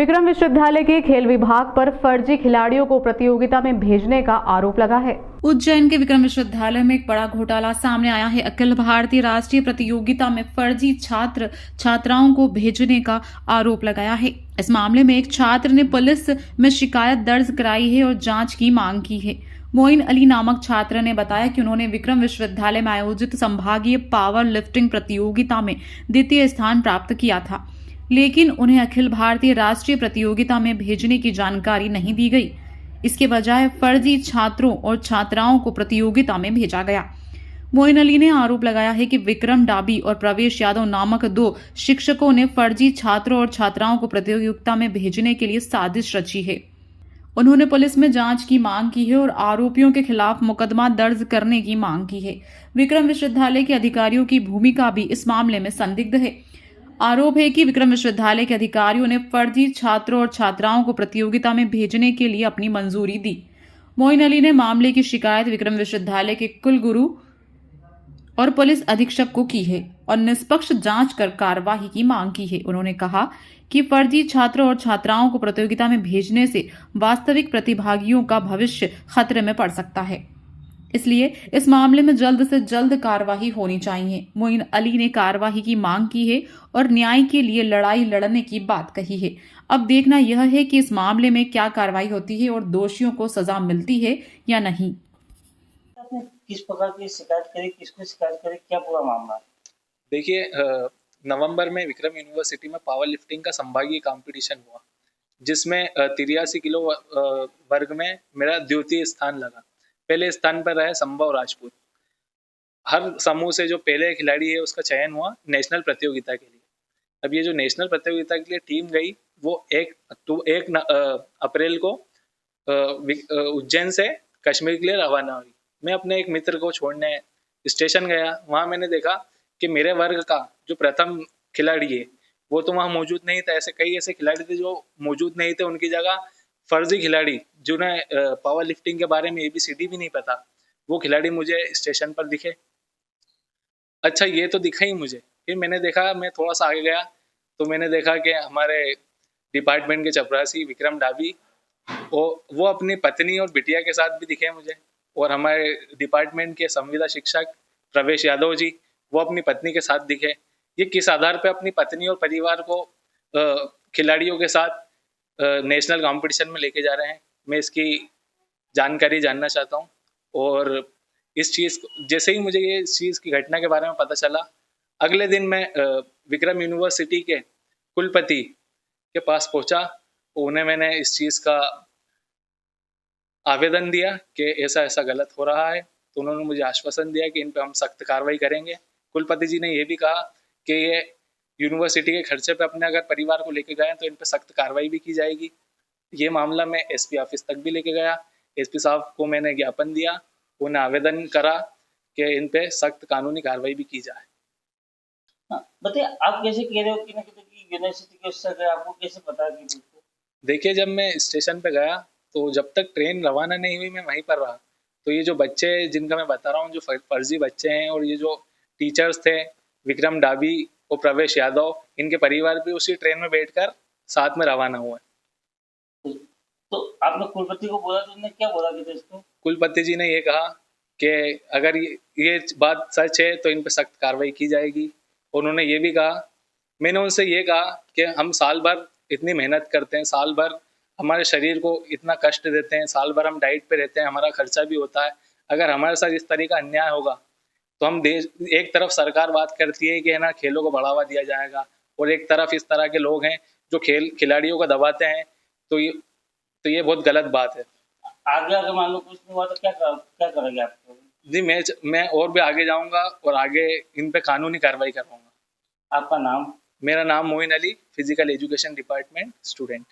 विक्रम विश्वविद्यालय के खेल विभाग पर फर्जी खिलाड़ियों को प्रतियोगिता में भेजने का आरोप लगा है। उज्जैन के विक्रम विश्वविद्यालय में एक बड़ा घोटाला सामने आया है। अखिल भारतीय राष्ट्रीय प्रतियोगिता में फर्जी छात्र छात्राओं को भेजने का आरोप लगाया है। इस मामले में एक छात्र ने पुलिस में शिकायत दर्ज कराई है और जांच की मांग की है। मोइन अली नामक छात्र ने बताया कि उन्होंने विक्रम विश्वविद्यालय में आयोजित संभागीय पावर लिफ्टिंग प्रतियोगिता में द्वितीय स्थान प्राप्त किया था, लेकिन उन्हें अखिल भारतीय राष्ट्रीय प्रतियोगिता में भेजने की जानकारी नहीं दी गई। इसके बजाय फर्जी छात्रों और छात्राओं को प्रतियोगिता में भेजा गया। मोइन अली ने आरोप लगाया है कि विक्रम डाबी और प्रवेश यादव नामक 2 शिक्षकों ने फर्जी छात्रों और छात्राओं को प्रतियोगिता में भेजने के लिए साजिश रची है। उन्होंने पुलिस में जांच की मांग की है और आरोपियों के खिलाफ मुकदमा दर्ज करने की मांग की है। विक्रम विश्वविद्यालय के अधिकारियों की भूमिका भी इस मामले में संदिग्ध है। आरोप है कि विक्रम विश्वविद्यालय के अधिकारियों ने फर्जी छात्रों और छात्राओं को प्रतियोगिता में भेजने के लिए अपनी मंजूरी दी। मोइन अली ने मामले की शिकायत विक्रम विश्वविद्यालय के कुलगुरु और पुलिस अधीक्षक को की है और निष्पक्ष जांच कर कार्यवाही की मांग की है। उन्होंने कहा कि फर्जी छात्रों और छात्राओं को प्रतियोगिता में भेजने से वास्तविक प्रतिभागियों का भविष्य खतरे में पड़ सकता है, इसलिए इस मामले में जल्द से जल्द कार्रवाई होनी चाहिए। मोइन अली ने कार्रवाई की मांग की है और न्याय के लिए लड़ाई लड़ने की बात कही है। अब देखना यह है कि इस मामले में क्या कार्रवाई होती है और दोषियों को सजा मिलती है या नहीं। आपने किस प्रकार की शिकायत करी, किसको शिकायत करी, क्या पूरा मामला? देखिए, नवंबर में विक्रम यूनिवर्सिटी में पावर लिफ्टिंग का संभागीय कंपटीशन हुआ, जिसमें 83 किलो वर्ग में मेरा द्वितीय स्थान लगा। पहले स्थान पर रहे संभव राजपूत। हर समूह से जो पहले खिलाड़ी है उसका चयन हुआ नेशनल प्रतियोगिता के लिए। अब ये जो नेशनल प्रतियोगिता के लिए टीम गई वो 1 अप्रैल को उज्जैन से कश्मीर के लिए रवाना हुई। मैं अपने एक मित्र को छोड़ने स्टेशन गया। वहाँ मैंने देखा कि मेरे वर्ग का जो प्रथम खिलाड़ी है वो तो वहाँ मौजूद नहीं था। कई ऐसे खिलाड़ी थे जो मौजूद नहीं थे, उनकी जगह फर्जी खिलाड़ी जिन्हें पावर लिफ्टिंग के बारे में ABCD भी नहीं पता, वो खिलाड़ी मुझे स्टेशन पर दिखे। अच्छा, ये तो दिखा ही मुझे। फिर मैंने देखा, मैं थोड़ा सा आगे गया तो मैंने देखा कि हमारे डिपार्टमेंट के चपरासी विक्रम डाबी वो अपनी पत्नी और बिटिया के साथ भी दिखे मुझे, और हमारे डिपार्टमेंट के संविदा शिक्षक प्रवेश यादव जी वो अपनी पत्नी के साथ दिखे। ये किस आधार पर अपनी पत्नी और परिवार को खिलाड़ियों के साथ नेशनल कंपटीशन में लेके जा रहे हैं, मैं इसकी जानकारी जानना चाहता हूँ। और इस चीज़ जैसे ही मुझे ये इस चीज़ की घटना के बारे में पता चला, अगले दिन मैं विक्रम यूनिवर्सिटी के कुलपति के पास पहुँचा। उन्हें मैंने इस चीज़ का आवेदन दिया कि ऐसा ऐसा गलत हो रहा है, तो उन्होंने मुझे आश्वासन दिया कि इन पे हम सख्त कार्रवाई करेंगे। कुलपति जी ने ये भी कहा कि ये यूनिवर्सिटी के खर्चे पे अपने अगर परिवार को लेके गए तो इन पे सख्त कार्रवाई भी की जाएगी। ये मामला मैं SP ऑफिस तक भी लेके गया। SP साहब को मैंने ज्ञापन दिया, उन्हें आवेदन करा कि इन पे सख्त कानूनी कार्रवाई भी की जाए। बताइए, आप कैसे कह रहे हो कि यूनिवर्सिटी के उससे गए, आपको कैसे पता कि? देखिए, जब मैं स्टेशन पे गया तो जब तक ट्रेन रवाना नहीं हुई मैं वहीं पर रहा। तो ये जो बच्चे जिनका मैं बता रहा हूँ, जो फर्जी बच्चे हैं, और ये जो टीचर्स थे विक्रम डाबी और प्रवेश यादव, इनके परिवार भी उसी ट्रेन में बैठकर साथ में रवाना हुए। तो आपने कुलपति को बोला तो उन्होंने क्या बोला कि इसको? कुलपति जी ने ये कहा कि अगर ये बात सच है तो इन पर सख्त कार्रवाई की जाएगी। उन्होंने ये भी कहा, मैंने उनसे ये कहा कि हम साल भर इतनी मेहनत करते हैं, साल भर हमारे शरीर को इतना कष्ट देते हैं, साल भर हम डाइट पे रहते हैं, हमारा खर्चा भी होता है। अगर हमारे साथ इस तरह का अन्याय होगा तो हम एक तरफ सरकार बात करती है कि है ना खेलों को बढ़ावा दिया जाएगा, और एक तरफ इस तरह के लोग हैं जो खिलाड़ियों को दबाते हैं, तो ये बहुत गलत बात है। आगे अगर मान लो कुछ नहीं हुआ तो क्या करेंगे आप? जी, मैं और भी आगे जाऊंगा और आगे इन पे कानूनी कार्रवाई करवाऊंगा। आपका नाम? मेरा नाम Moin Ali, physical education department student.